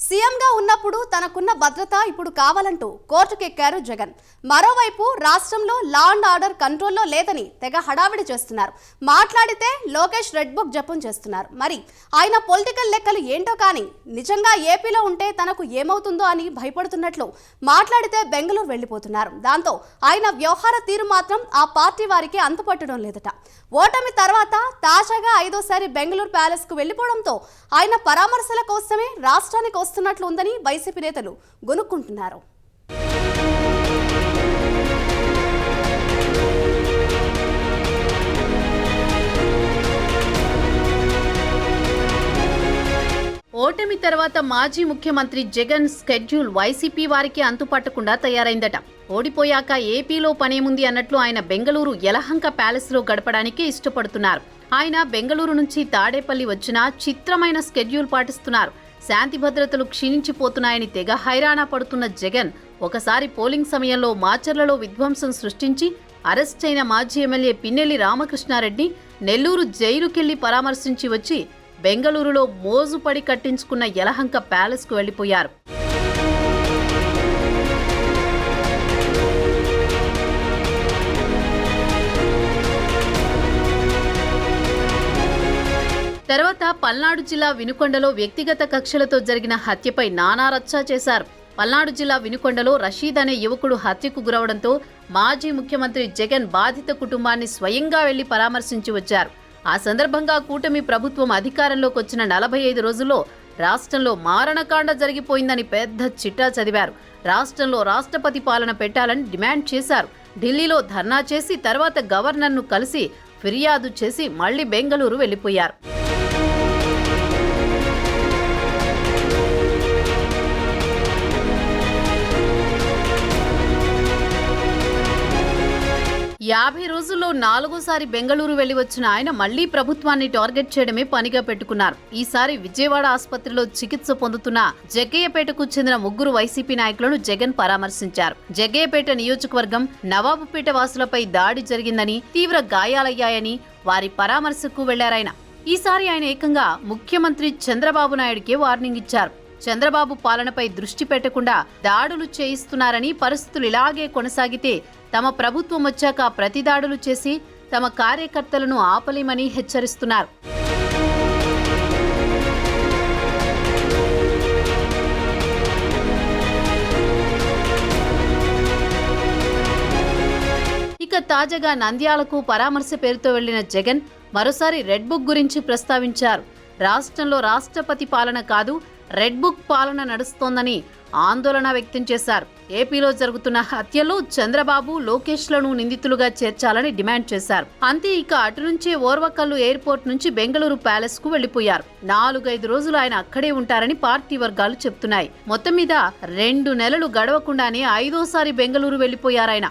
సీఎంగా ఉన్నప్పుడు తనకున్న భద్రత ఇప్పుడు కావాలంటూ కోర్టుకెక్కారు జగన్. మరోవైపు రాష్ట్రంలో లా అండ్ ఆర్డర్ కంట్రోల్లో లేదని తెగ హడావిడి చేస్తున్నారు. మాట్లాడితే లోకేష్ రెడ్ బుక్ జపం చేస్తున్నారు. మరి ఆయన పొలిటికల్ లెక్కలు ఏంటో కానీ నిజంగా ఏపీలో ఉంటే తనకు ఏమవుతుందో అని భయపడుతున్నట్లు మాట్లాడితే బెంగళూరు వెళ్లిపోతున్నారు. దాంతో ఆయన వ్యవహార తీరు మాత్రం ఆ పార్టీ వారికి అంతుపట్టడం లేదట. ఓటమి తర్వాత తాజాగా 5వ బెంగళూరు ప్యాలెస్ కు వెళ్లిపోవడంతో ఆయన పరామర్శల కోసమే రాష్ట్రానికి వస్తున్నట్లు ఉందని వైసీపీ నేతలు గొనుక్కుంటున్నారు. ఓటమి తర్వాత మాజీ ముఖ్యమంత్రి జగన్ స్కెడ్యూల్ వైసీపీ వారికి అంతుపట్టకుండా తయారైందట. ఓడిపోయాక ఏపీలో పనేముంది అన్నట్లు ఆయన బెంగళూరు యలహంక ప్యాలెస్లో గడపడానికి ఇష్టపడుతున్నారు. ఆయన బెంగళూరు నుంచి తాడేపల్లి వచ్చినా చిత్రమైన స్కెడ్యూల్ పాటిస్తున్నారు. శాంతి భద్రతలు క్షీణించిపోతున్నాయని తెగ హైరాణ పడుతున్న జగన్ ఒకసారి పోలింగ్ సమయంలో మాచర్లలో విధ్వంసం సృష్టించి అరెస్ట్ అయిన మాజీ ఎమ్మెల్యే పిన్నెల్లి రామకృష్ణారెడ్డి నెల్లూరు జైలుకెళ్లి పరామర్శించి వచ్చి బెంగళూరులో మోజుపడి కట్టించుకున్న యలహంక ప్యాలెస్కు వెళ్లిపోయారు. తర్వాత పల్నాడు జిల్లా వినుకొండలో వ్యక్తిగత కక్షలతో జరిగిన హత్యపై నానా రచ్చా చేశారు. పల్నాడు జిల్లా వినుకొండలో రషీద్ అనే యువకుడు హత్యకు గురవడంతో మాజీ ముఖ్యమంత్రి జగన్ బాధిత కుటుంబాన్ని స్వయంగా వెళ్లి పరామర్శించి వచ్చారు. ఆ సందర్భంగా కూటమి ప్రభుత్వం అధికారంలోకి వచ్చిన 45 రోజుల్లో రాష్ట్రంలో మారణకాండ జరిగిపోయిందని పెద్ద చిట్టా చదివారు. రాష్ట్రంలో రాష్ట్రపతి పాలన పెట్టాలని డిమాండ్ చేశారు. ఢిల్లీలో ధర్నా చేసి తర్వాత గవర్నర్ను కలిసి ఫిర్యాదు చేసి మళ్లీ బెంగళూరు వెళ్లిపోయారు. యాభై రోజుల్లో 4వసారి బెంగళూరు వెళ్లి వచ్చిన ఆయన మళ్లీ ప్రభుత్వాన్ని టార్గెట్ చేయడమే పనిగా పెట్టుకున్నారు. ఈసారి విజయవాడ ఆసుపత్రిలో చికిత్స పొందుతున్న జగ్గయ్యపేటకు చెందిన 3 వైసీపీ నాయకులను జగన్ పరామర్శించారు. జగ్గయ్యపేట నియోజకవర్గం నవాబుపేట వాసులపై దాడి జరిగిందని, తీవ్ర గాయాలయ్యాయని వారి పరామర్శకు వెళ్లారాయన. ఈసారి ఆయన ఏకంగా ముఖ్యమంత్రి చంద్రబాబు నాయుడికే వార్నింగ్ ఇచ్చారు. చంద్రబాబు పాలనపై దృష్టి పెట్టకుండా దాడులు చేయిస్తున్నారని, పరిస్థితులు ఇలాగే కొనసాగితే తమ ప్రభుత్వం వచ్చాక ప్రతి దాడులు చేసి తమ కార్యకర్తలను ఆపలేమని హెచ్చరిస్తున్నారు. ఇక తాజాగా నంద్యాలకు పరామర్శ పేరుతో వెళ్లిన జగన్ మరోసారి రెడ్ బుక్ గురించి ప్రస్తావించారు. రాష్ట్రంలో రాష్ట్రపతి పాలన కాదు, రెడ్ బుక్ పాలన నడుస్తోందని ఆందోళన వ్యక్తం చేశారు. ఏపీలో జరుగుతున్న హత్యలో చంద్రబాబు, లోకేష్లను నిందితులుగా చేర్చాలని డిమాండ్ చేశారు. అంతే, ఇక అటు నుంచే ఓర్వకల్లు ఎయిర్పోర్ట్ నుంచి బెంగళూరు ప్యాలెస్ కు వెళ్లిపోయారు. 4-5 రోజులు ఆయన అక్కడే ఉంటారని పార్టీ వర్గాలు చెప్తున్నాయి. మొత్తం మీద 2 నెలలు గడవకుండానే 5వసారి బెంగళూరు వెళ్లిపోయారాయన.